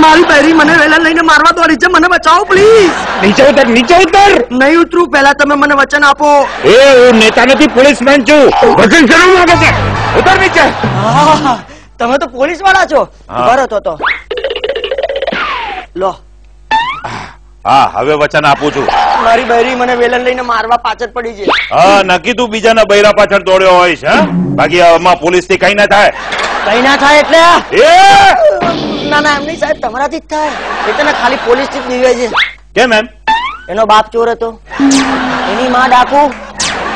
મારી બહેરી મને વેલા લઈને મારવા દોડી છે, મને બચાવો પ્લીઝ. નીચે ઉતર, નીચે ઉતર. નહીં ઉતરું, પહેલા તમે મને વચન આપો. એ હું નેતા નથી, પોલીસમેન છું. વચન શરમ લાગે છે. ઉતર નીચે. તમે તો પોલીસ વાળા છો. બરો તો લો. હા, હવે વચન આપું છું. મારી બહેરી મને વેલણ લઈને મારવા પાછળ પડી છે. હા, નક્કી તું બીજાના બૈરા પાછળ દોડ્યો હોય છે. બાકી આમાં પોલીસ થી કઈ ના થાય. કઈ ના થાય એટલે? એ ના ના, એમ નહીં સાહેબ, તમારાથી જ થાય. એટલે ખાલી પોલીસ થી જ બીવે છે. કેમ એમ? એનો બાપ ચોર હતો, એની માં ડાકુ,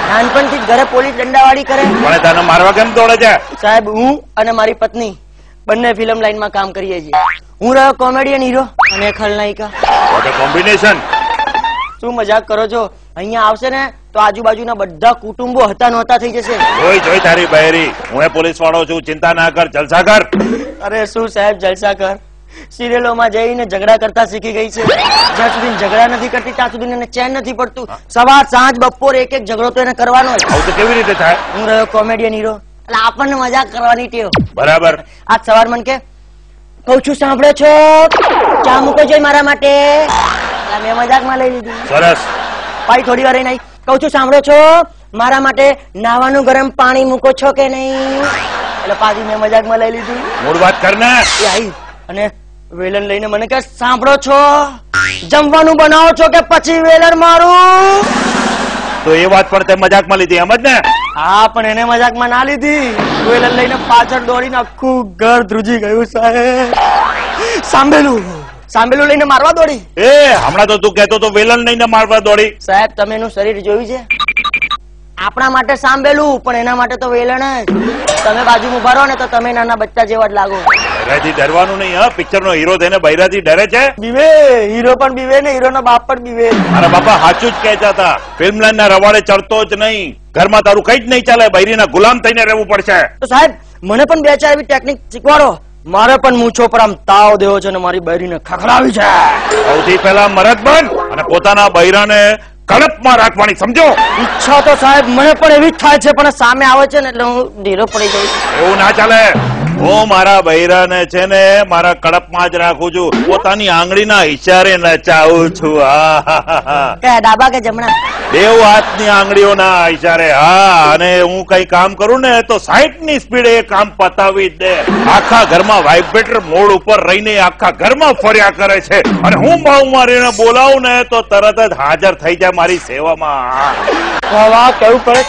નાનપણથી જ ઘરે પોલીસ દંડાવાળી કરે. પણ તને મારવા કેમ દોડે છે? સાહેબ, હું અને મારી પત્ની બંને ફિલ્મ લાઈન માં કામ કરીએ છીએ. હું રહ્યો કોમેડિયન હીરો અને ખલનાયિકા. What a combination. શું મજાક કરો છો? અહીંયા આવશે ને તો આજુબાજુના બધા કુટુંબો હતા નહોતા થઈ જશે. જોઈ તારી બહેરી, હું એ પોલીસ વાળો છું. ચિંતા ના કર, જલસા કર. અરે શું સાહેબ જલસા કર? સિરિયલોમાં જઈને ઝઘડા કરતા શીખી ગઈ છે. જ્યાં સુધી ઝઘડા નથી કરતી ત્યાં સુધી એને ચેન નથી પડતું. સવાર સાંજ બપોર એક એક ઝઘડો તો એને કરવાનો જ. આવું તો કેવી રીતે થાય? હું રહ્યો કોમેડિયન હીરો એટલે આપણને મજાક કરવાની ટેવ. બરાબર. આજ સવાર મને કે કઉ છું સાંભળો છો, ચા મૂકો જોઈએ મારા માટે. મેં મજાકમાં લઈ લીધું. સરસ. ભાઈ થોડી વાર નહીં કઉ છું સાંભળો છો, મારા માટે નાવાનું ગરમ પાણી મૂકો છો કે નહીં? એટલે પાછી મેં મજાકમાં લઈ લીધું. મૂળ વાત કર ને. અને વેલણ લઈને મને કે સાંભળો છો, જમવાનું બનાવો છો કે પછી વેલણ મારું? તો એ વાત પણ તે મજાકમાં લીધી એમ જ ને? હા, પણ એને મજાકમાં ના લીધી. વેલણ લઈને પાછળ દોડીને આખું ઘર ધ્રુજી ગયું સાહેબ. સાંભેલું લઈને મારવા દોડી. એ હમણાં તો તું કહેતો તો વેલણ લઈને મારવા દોડી. સાહેબ, તમે એનું શરીર જોયું છે? આપણા માટે સાંભેલું, પણ એના માટે તો વેલણ જ. તમે બાજુમાં ઉભા રહો ને તો તમે નાના બચ્ચા જેવા જ લાગો. બૈરાથી ડરવાનું નહીં. હા, પિક્ચર નો હીરો થઈને બૈરાથી ડરે છે? બીવે, હીરો પણ બીવે ને હીરો નો બાપ પણ બીવે. મારા બાપા સાચું જ કહેતા હતા, ફિલ્મ લાઈન ના રવાડે ચડતો જ નહીં. ઘરમાં તારું કઈ જ નહીં ચાલે, બૈરીના ગુલામ થઈને રહેવું પડશે. તો સાહેબ, મને પણ બે ચાર એવી ટેકનિક શીખવાડો. મારે પણ મૂછો પર આમ તાવ દેવો છે અને મારી બૈરીને ખખડાવી છે. સૌથી પહેલા મરદ બન અને પોતાના બૈરાને કડપમાં રાખવાની, સમજો? ઈચ્છા તો સાહેબ મને પણ એવી જ થાય છે, પણ સામે આવે છે ને એટલે હું ઢીલો પડી જઉં છું. એવું ના ચાલે. હું મારા બૈરાને છે ને મારા કડપમાં જ રાખું છું. પોતાની આંગળીના ઈશારે નચાવું છું. કે ડાબા કે જમણા? બેવ હાથની આંગળીઓના ઈશારે. હા, અને હું કઈ કામ કરું ને તો 60 ની સ્પીડે એ કામ પતાવી દે. આખા ઘરમાં વાઇબ્રેટર મોડ ઉપર રહીને આખા ઘરમાં ફર્યા કરે છે, અને હું ભાવ મારીને બોલાવું ને તો તરત જ હાજર થઈ જાય મારી સેવામાં. વાહ, કેવું પડે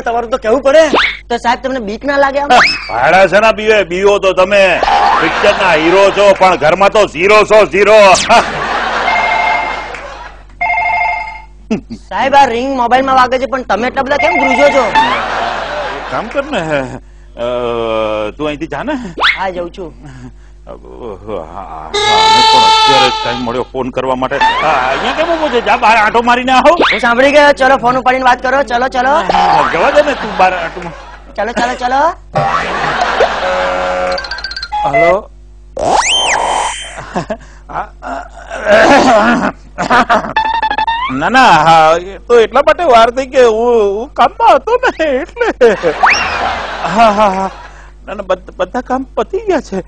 તમારું તો કેવું પડે. તો સાહેબ, તમને બીક ના લાગે? ભાડા છે ના બીવે? બીવો તો તમે પિક્ચર ના હીરો છો, પણ ઘરમાં તો 0 છો 0. સાહેબ, આ રિંગ મોબાઈલ માં વાગે છે, પણ તમે એટલા બધા કેમ ધ્રુજો છો? કામ કર ને, તું અહીંથી જા ને. હા, જઉં છું. અત્યારે ટાઈમ મળ્યો ફોન કરવા માટે. અહીંયા કેમ ઉભો છે? જા બહાર આંટો મારીને આવો. હું સાંભળી ગયો. ચલો ફોન ઉપાડીને વાત કરો. ચલો જવા દે ને તું બહાર આંટો. ચલો. હલો. ના હા, તો એટલા માટે વાર થઈ કે હું કામમાં હતો ને એટલે. હા, બધા કામ પતી ગયા છે.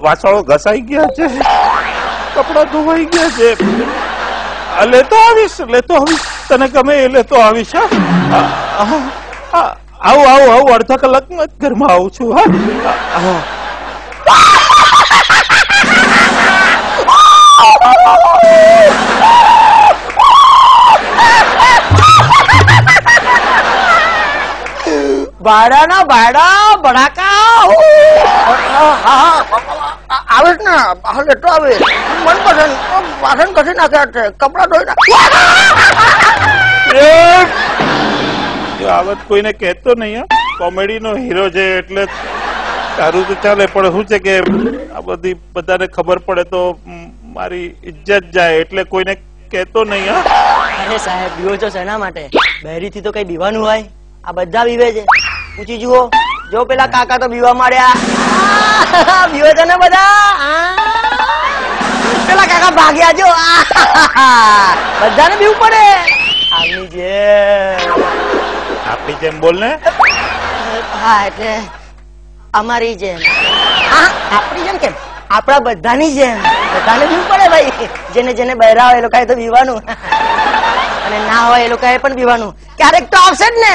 વાસણો ઘસાઈ ગયા છે, કપડા ધોવાઈ ગયા છે. લેતો આવીશ. તને ગમે એ લેતો આવીશ. આવું અડધા કલાકમાં જ ઘરમાં આવું છું. હા. ભાડા ભડાકા આવે ને, લેતો આવે. મનપસંદ વાસણ ઘસી નાખ્યા છે, કપડા ધોઈ નાખ્યા. આવત કોઈને કહેતો નહીં. કોમેડી નો હીરો છે એટલે તારું તો ચાલે, પણ શું છે કે આ બધી બધાને ખબર પડે તો મારી ઇજ્જત જાય, એટલે કોઈને કહેતો નહીં. અરે સાહેબ, બીવો છો શેના માટે? બહેરી થી તો કઈ બીવાનું હોય? આ બધા બીવે છે. પૂછી જુઓ, જો પેલા કાકા તો બીવા માંડ્યા. બીવે છે ને બધા? પેલા કાકા ભાગ્યા જો. બધાને બીવું પડે. આમની જે આપણી જેમ બોલ ને. હા એટલે અમારી જેમ. હા આપણી જેમ કેમ, આપણા બધાની જેમ. બધાને બીવું પડે ભાઈ. જેને જેને બહેરા હોય એ લોકોએ તો બીવાનું, અને ના હોય એ લોકોએ પણ બીવાનું. ક્યારેક તો આવશે જ ને.